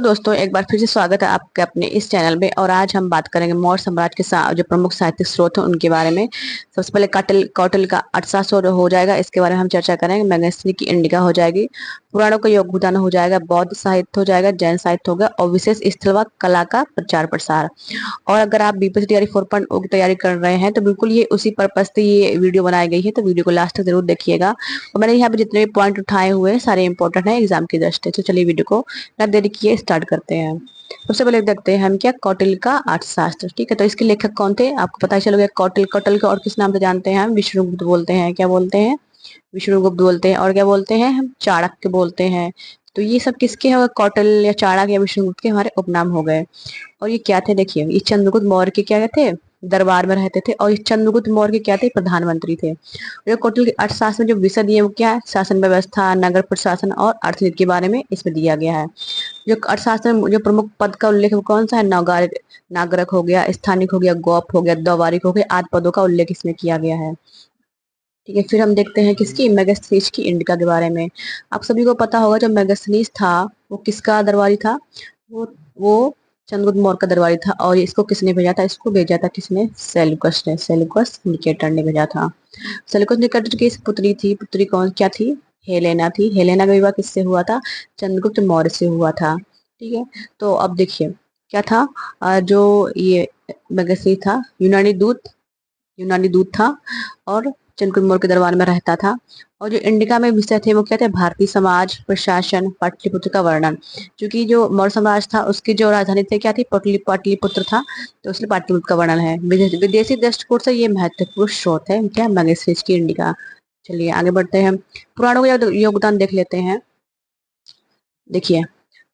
दोस्तों, एक बार फिर से स्वागत है आपके अपने इस चैनल में। और आज हम बात करेंगे मौर्य साम्राज्य के जो प्रमुख साहित्यिक स्रोत हैं उनके बारे में। सबसे पहले कौटिल्य का अर्थशास्त्र हो जाएगा, इसके बारे में हम चर्चा करेंगे। मेगस्थनी की इंडिका हो जाएगी, पुराणों का योगदान हो जाएगा, बौद्ध साहित्य हो जाएगा, जैन साहित्य होगा, और विशेष स्थल व कला का प्रचार प्रसार। और अगर आप बीपीएससी तैयारी 4.0 की तैयारी कर रहे हैं तो बिल्कुल ये उसी पर्पज से ये वीडियो बनाई गई है, तो वीडियो को लास्ट तक जरूर देखिएगा। और मैंने यहाँ पे जितने भी पॉइंट उठाए हुए हैं सारे इंपॉर्टेंट है एग्जाम की दृष्टि से। तो चलिए वीडियो को ना देरी किए स्टार्ट करते हैं। सबसे पहले देखते हैं हम क्या कौटिल्य का अर्थशास्त्र। ठीक है, तो इसके लेखक कौन थे आपको पता ही चल गया। कौटिल्य को और किस नाम से जानते हैं हम? विष्णुगुप्त बोलते हैं। क्या बोलते हैं? विष्णुगुप्त बोलते हैं। और क्या बोलते हैं हम? चाणक्य बोलते हैं। तो ये सब किसके हो गए? कौटिल्य या चाणक्य या विष्णुगुप्त के हमारे उपनाम हो गए। और ये क्या थे? देखिए, ये चंद्रगुप्त मौर्य के क्या थे? दरबार में रहते थे। और ये चंद्रगुप्त मौर्य के क्या थे? प्रधानमंत्री थे। जो कौटिल्य के अर्थशास्त्र में जो विषय दिए वो क्या है? शासन व्यवस्था, नगर प्रशासन और अर्थनीति के बारे में इसमें दिया गया है। जो अर्थशास्त्र में जो प्रमुख पद का उल्लेख है वो कौन सा है? नागरिक हो गया, स्थानिक हो गया, गौप हो गया, द्वारिक हो गया, आदि पदों का उल्लेख इसमें किया गया है। ठीक है, फिर हम देखते हैं किसकी? मेगास्थनीज की इंडिका के बारे में। आप सभी को पता होगा जो मेगास्थनीज था वो किसका दरबारी था? वो चंद्रगुप्त मौर्य का दरबारी था। और इसको किसने भेजा था? इसको भेजा था किसने? सेल्यूकस ने। सेल्यूकस निकेटर ने भेजा था। सेल्यूकस निकेटर की पुत्री थी। पुत्री कौन क्या थी? हेलेना थी। हेलेना का विवाह किससे हुआ था? चंद्रगुप्त मौर्य से हुआ था। ठीक है, तो अब देखिए क्या था। जो ये मेगास्थनी था यूनानी दूत था और चंद्रगुप्त मौर्य के दरबार में रहता था। और जो इंडिका में विषय थे वो क्या थे? भारतीय समाज, प्रशासन, पाटलिपुत्र का वर्णन। क्योंकि जो मौर्य समाज था उसकी जो राजधानी थी क्या थी? पाटलिपुत्र था, तो इसलिए पाटलिपुत्र का वर्णन है। विदेशी दृष्टिकोण से ये महत्वपूर्ण स्रोत है क्या? मेगास्थनीज की इंडिका। चलिए आगे बढ़ते हैं, पुराणों का योगदान देख लेते हैं। देखिए,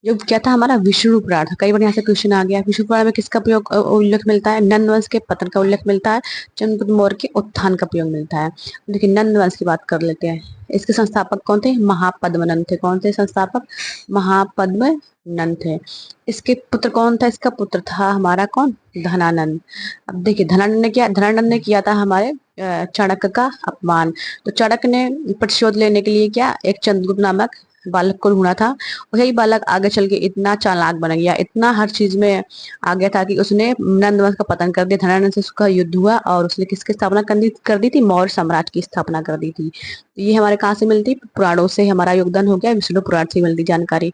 जो क्या था हमारा? विष्णु पुराण था। कई बार यहाँ से क्वेश्चन आ गया। विष्णु पुराण में किसका प्रयोग उल्लेख मिलता है? नंद वंश के पतन का उल्लेख मिलता है। चंद्रगुप्त मौर्य के उत्थान का प्रयोग मिलता है। देखिए, नंद वंश की बात कर लेते हैं। इसके संस्थापक कौन थे? महापद्मनंद थे। कौन थे संस्थापक? महापद्मनंद थे। इसके पुत्र कौन था? इसका पुत्र था हमारा कौन? धनानंद। अब देखिए, धनानंद ने किया था हमारे चाणक्य का अपमान। तो चाणक्य ने प्रतिशोध लेने के लिए क्या एक चंद्रगुप्त नामक बालक को ढूंढा था। और यही बालक आगे चल के इतना चालाक बन गया, इतना हर चीज में आ गया था कि उसने नंद वंश का पतन कर दिया। धनानंद से उसका युद्ध हुआ और उसने किसकी स्थापना कर दी थी? मौर्य साम्राज्य की स्थापना कर दी थी। तो ये हमारे कहाँ से मिलती? पुराणों से हमारा योगदान हो गया, विष्णु पुराण से मिलती जानकारी।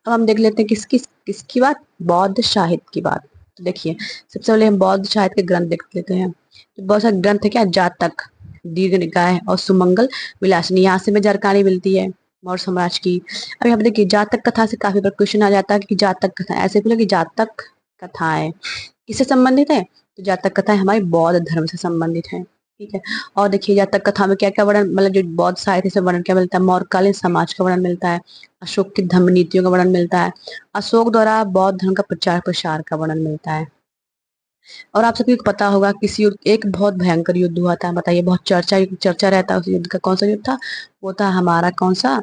अब हम देख लेते हैं किसकी बात? बौद्ध साहित्य की बात। तो देखिए, सबसे पहले हम बौद्ध साहित्य के ग्रंथ देख लेते हैं। तो बहुत सारे ग्रंथ है क्या? जातक, दीर्घ निकाय और सुमंगल विलासिनी। यहाँ से हमें जानकारी मिलती है मौर्य साम्राज्य की। अब यहाँ पे देखिए, जातक कथा से काफी बार क्वेश्चन आ जाता है कि जातक कथा ऐसे बोले कि जातक कथाएं किससे संबंधित है? तो जातक कथाएं हमारे बौद्ध धर्म से संबंधित है। ठीक है, और देखिए जातक कथा में क्या क्या वर्णन, मतलब जो बौद्ध साहित्य से वर्णन क्या मिलता है? मौर्यकालीन समाज का वर्णन मिलता है, अशोक की धर्म नीतियों का वर्णन मिलता है, अशोक द्वारा बौद्ध धर्म का प्रचार प्रसार का वर्णन मिलता है। और आप सभी को पता होगा किसी एक बहुत भयंकर युद्ध हुआ था। बताइए, बहुत चर्चा रहता है उस युद्ध का। कौन सा युद्ध था? वो था हमारा कौन सा?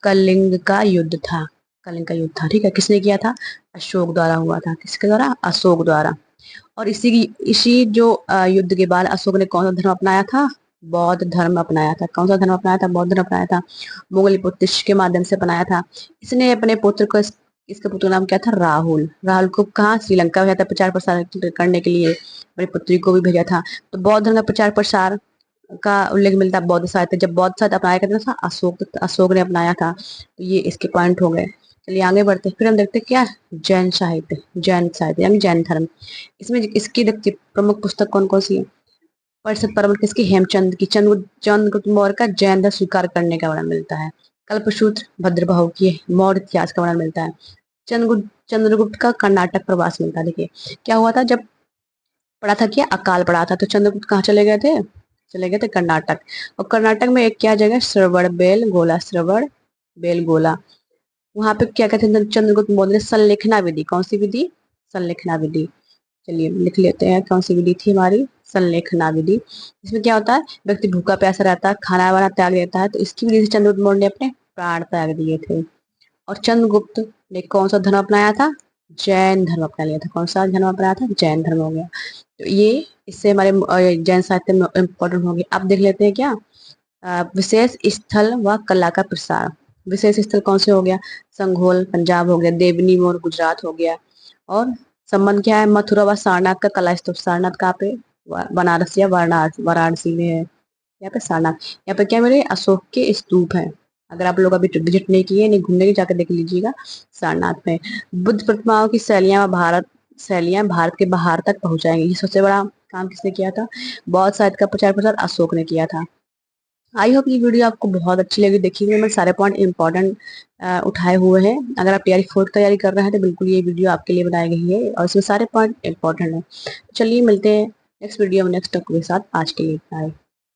कलिंग का युद्ध था। कलिंग का युद्ध था। ठीक है, किसने किया था? अशोक द्वारा हुआ था। किसके द्वारा? अशोक द्वारा। और इसी जो युद्ध के बाद अशोक ने कौन सा धर्म अपनाया था? बौद्ध धर्म अपनाया था। कौन सा धर्म अपनाया था? बौद्ध धर्म अपनाया था। मुगल पुत्र के माध्यम से अपनाया था। इसने अपने पुत्र को इसका पुत्र का नाम क्या था? राहुल। राहुल को कहाँ? श्रीलंका भेजा था प्रचार प्रसार करने के लिए। अपनी पुत्री को भी भेजा था। तो बौद्ध धर्म का प्रचार प्रसार का उल्लेख मिलता है बौद्ध साहित्य। जब बौद्ध साहित्य अपनाया करता था अशोक ने अपनाया था। तो ये इसके पॉइंट हो गए। चलिए आगे बढ़ते हैं। फिर हम देखते हैं क्या? जैन साहित्य यानी जैन धर्म। इसमें इसकी देखिए प्रमुख पुस्तक कौन कौन सी है? परिषद पर्व किसकी? हेमचंद की। चंद्रगुप्त मौर्य का जैन धर्म स्वीकार करने का वर्णन मिलता है। कल्पसूत्र भद्रबाहु की मौर्य इतिहास का वर्णन मिलता है। चंद्रगुप्त का कर्नाटक प्रवास मिलता है। देखिए क्या हुआ था जब पड़ा था, क्या अकाल पड़ा था, तो चंद्रगुप्त कहाँ चले गए थे? चले गए थे कर्नाटक। और कर्नाटक में एक क्या जगह? श्रवण बेल गोला। वहां पे क्या कहते हैं? चंद्रगुप्त मौर्य ने संलेखना विधि। कौन सी विधि? संलेखना विधि। चलिए लिख लेते हैं कौन सी विधि थी हमारी? संलेखना विधि। इसमें क्या होता है? व्यक्ति भूखा प्यासा रहता है, खाना वाना त्याग देता है, तो इसकी विधि से चंद्रगुप्त मौर्य ने अपने प्राण त्याग दिए थे। और चंद्रगुप्त ने कौन सा धर्म अपनाया था? जैन धर्म अपना लिया था। कौन सा धर्म अपनाया था? जैन धर्म हो गया। तो ये इससे हमारे जैन साहित्य में इम्पोर्टेंट हो गया। अब देख लेते हैं क्या? विशेष स्थल व कला का प्रसार। विशेष स्थल कौन से हो गया, संघोल पंजाब हो गया, देवनी मोर गुजरात हो गया। और संबंध क्या है, मथुरा व सारनाथ का कला स्तूप, सारनाथ कहाँ पे, बनारस या वाराणसी, वाराणसी में है यहाँ पे सारनाथ। यहाँ पे क्या मेरे अशोक के स्तूप है, अगर आप लोग अभी विजिट नहीं किए, नहीं घूमने की, जाकर देख लीजिएगा सारनाथ में। बुद्ध प्रतिमाओं की शैलियां भारत के बाहर तक पहुंचाएंगी, ये सबसे बड़ा काम किसने किया था, बौद्ध साहित्य का प्रचार प्रसार अशोक ने किया था। आई होप ये वीडियो आपको बहुत अच्छी लगी। देखिए मैं सारे पॉइंट इंपॉर्टेंट उठाए हुए हैं, अगर आप टीआरई 4 की तैयारी कर रहे हैं तो बिल्कुल ये वीडियो आपके लिए बनाई गई है और इसमें सारे पॉइंट इंपॉर्टेंट है। चलिए मिलते हैं नेक्स्ट वीडियो में नेक्स्ट टॉपिक के साथ, आज के लिए बाय।